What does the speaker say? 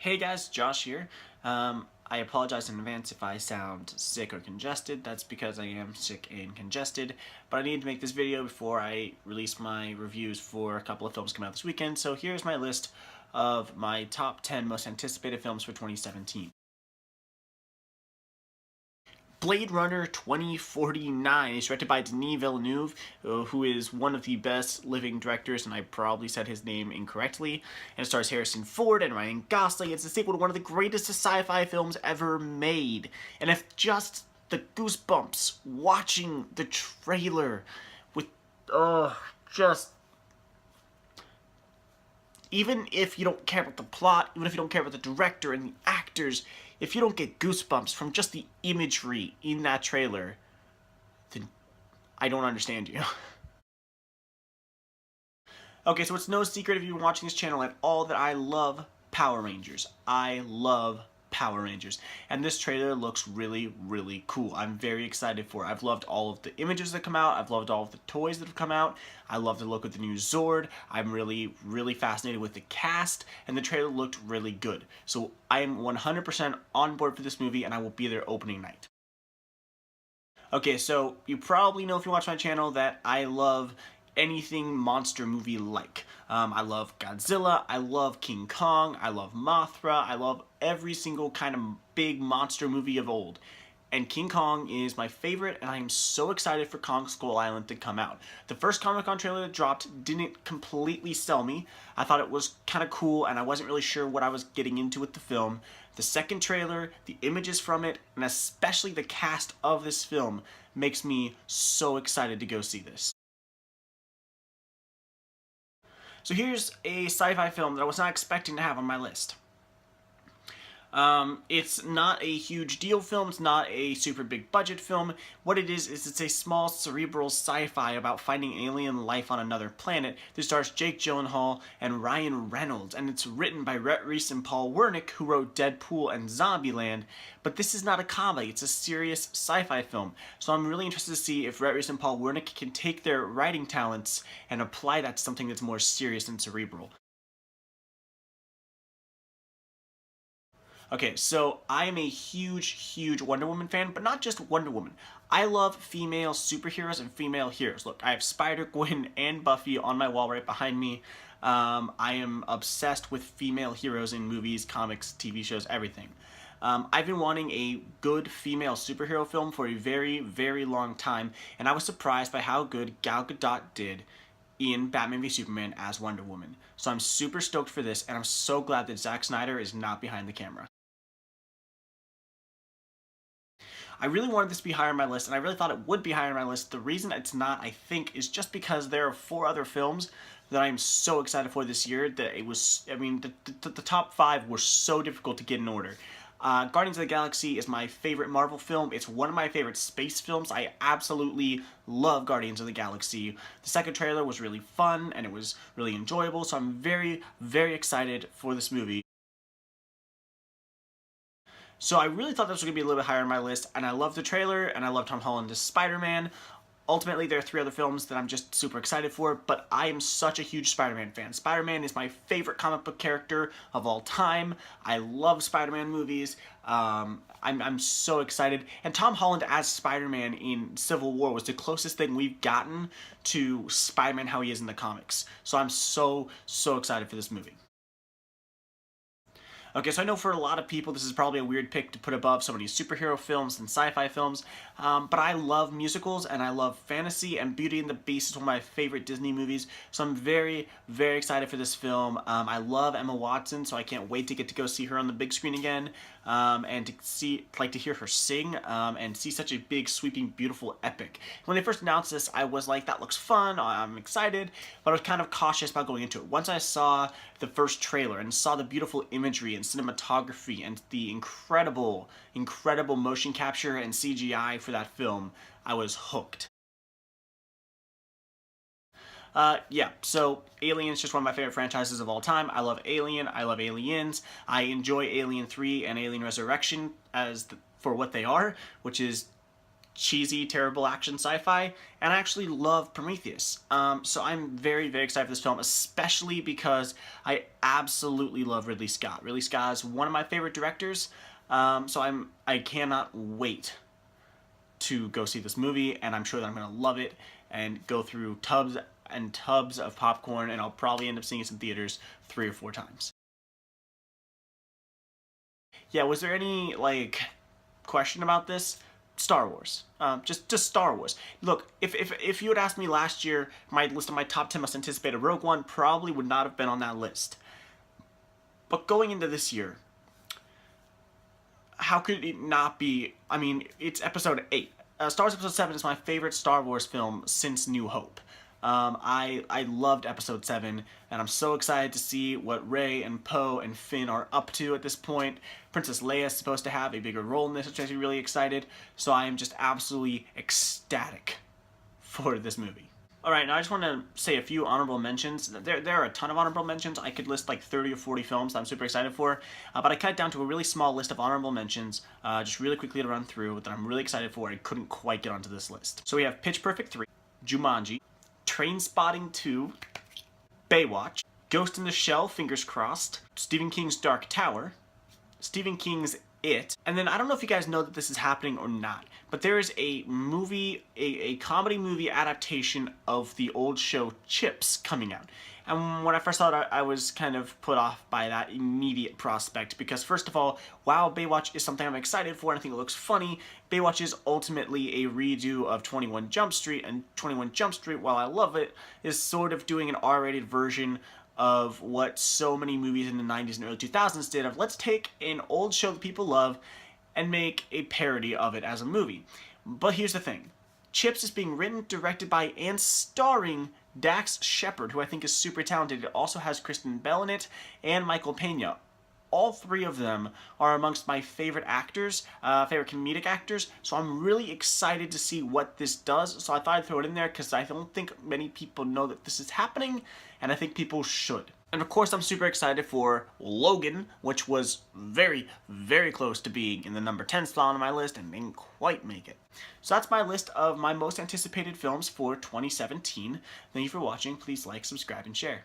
Hey guys, Josh here. I apologize in advance if I sound sick or congested. That's because I am sick and congested. But I need to make this video before I release my reviews for a couple of films coming out this weekend. So here's my list of my top 10 most anticipated films for 2017. Blade Runner 2049 is directed by Denis Villeneuve, who is one of the best living directors, and I probably said his name incorrectly. And it stars Harrison Ford and Ryan Gosling. It's a sequel to one of the greatest sci-fi films ever made. And if just the goosebumps watching the trailer with, just... Even if you don't care about the plot, even if you don't care about the director and the actors, if you don't get goosebumps from just the imagery in that trailer, then I don't understand you. Okay, so it's no secret if you've been watching this channel at all that I love Power Rangers. I love Power Rangers. And this trailer looks really, really cool. I'm very excited for it. I've loved all of the images that come out. I've loved all of the toys that have come out. I love the look of the new Zord. I'm really, really fascinated with the cast, and the trailer looked really good. So I am 100% on board for this movie, and I will be there opening night. Okay, so you probably know if you watch my channel that I love anything monster movie like. I love Godzilla, I love King Kong, I love Mothra, I love every single kind of big monster movie of old. And King Kong is my favorite, and I am so excited for Kong Skull Island to come out. The first Comic-Con trailer that dropped didn't completely sell me. I thought it was kind of cool, and I wasn't really sure what I was getting into with the film. The second trailer, the images from it, and especially the cast of this film makes me so excited to go see this. So here's a sci-fi film that I was not expecting to have on my list. It's not a huge deal film, it's not a super big budget film. What it is it's a small cerebral sci-fi about finding alien life on another planet that stars Jake Gyllenhaal and Ryan Reynolds, and it's written by Rhett Reese and Paul Wernick, who wrote Deadpool and Zombieland. But this is not a comedy, it's a serious sci-fi film. So I'm really interested to see if Rhett Reese and Paul Wernick can take their writing talents and apply that to something that's more serious and cerebral. Okay, so I am a huge Wonder Woman fan, but not just Wonder Woman. I love female superheroes and female heroes. Look, I have Spider-Gwen and Buffy on my wall right behind me. I am obsessed with female heroes in movies, comics, TV shows, everything. I've been wanting a good female superhero film for a very long time, and I was surprised by how good Gal Gadot did in Batman v Superman as Wonder Woman. So I'm super stoked for this, and I'm so glad that Zack Snyder is not behind the camera. I really wanted this to be higher on my list, and I really thought it would be higher on my list. The reason it's not, I think, is just because there are 4 other films that I'm so excited for this year that it was, I mean, the top 5 were so difficult to get in order. Guardians of the Galaxy is my favorite Marvel film. It's one of my favorite space films. I absolutely love Guardians of the Galaxy. The second trailer was really fun, and it was really enjoyable, so I'm very excited for this movie. So I really thought this was going to be a little bit higher on my list, and I love the trailer, and I love Tom Holland as Spider-Man. Ultimately, there are 3 other films that I'm just super excited for, but I am such a huge Spider-Man fan. Spider-Man is my favorite comic book character of all time. I love Spider-Man movies. I'm so excited. And Tom Holland as Spider-Man in Civil War was the closest thing we've gotten to Spider-Man how he is in the comics. So I'm so excited for this movie. Okay, so I know for a lot of people this is probably a weird pick to put above so many superhero films and sci-fi films, but I love musicals and I love fantasy, and Beauty and the Beast is one of my favorite Disney movies, so I'm very excited for this film. I love Emma Watson, so I can't wait to get to go see her on the big screen again, and to hear her sing, and see such a big, sweeping, beautiful epic. When they first announced this, I was like, that looks fun, I'm excited, but I was kind of cautious about going into it. Once I saw the first trailer and saw the beautiful imagery and cinematography and the incredible motion capture and CGI for that film, I was hooked. Yeah, so Alien is just one of my favorite franchises of all time. I love Alien, I love Aliens. I enjoy Alien 3 and Alien Resurrection for what they are, which is cheesy, terrible action sci-fi, and I actually love Prometheus. So I'm very, very excited for this film, especially because I absolutely love Ridley Scott. Ridley Scott is one of my favorite directors, so I cannot wait to go see this movie, and I'm sure that I'm going to love it and go through tubs and tubs of popcorn, and I'll probably end up seeing it in theaters 3 or 4 times. Yeah, was there any, like, question about this? Star Wars. Just Star Wars. Look, if you had asked me last year, my list of my top 10 most anticipated, Rogue One probably would not have been on that list. But going into this year, how could it not be? I mean, it's episode 8. Star Wars Episode 7 is my favorite Star Wars film since New Hope. I loved Episode 7, and I'm so excited to see what Rey and Poe and Finn are up to at this point. Princess Leia is supposed to have a bigger role in this, which makes me really excited, so I am just absolutely ecstatic for this movie. Alright, now I just want to say a few honorable mentions. There are a ton of honorable mentions. I could list like 30 or 40 films that I'm super excited for, but I cut it down to a really small list of honorable mentions, just really quickly to run through that I'm really excited for. I couldn't quite get onto this list. So we have Pitch Perfect 3, Jumanji, Trainspotting 2, Baywatch, Ghost in the Shell, fingers crossed, Stephen King's Dark Tower, Stephen King's It, and then I don't know if you guys know that this is happening or not, but there is a movie, a comedy movie adaptation of the old show Chips coming out. And when I first saw it, I was kind of put off by that immediate prospect because, first of all, while Baywatch is something I'm excited for and I think it looks funny, Baywatch is ultimately a redo of 21 Jump Street, and 21 Jump Street, while I love it, is sort of doing an R-rated version of what so many movies in the 90s and early 2000s did of let's take an old show that people love and make a parody of it as a movie. But here's the thing. Chips is being written, directed by, and starring Dax Shepard, who I think is super talented. It also has Kristen Bell in it, and Michael Pena. All 3 of them are amongst my favorite actors, favorite comedic actors, so I'm really excited to see what this does. So I thought I'd throw it in there because I don't think many people know that this is happening, and I think people should. And of course I'm super excited for Logan, which was very, very close to being in the number 10 slot on my list and didn't quite make it. So that's my list of my most anticipated films for 2017. Thank you for watching. Please like, subscribe, and share.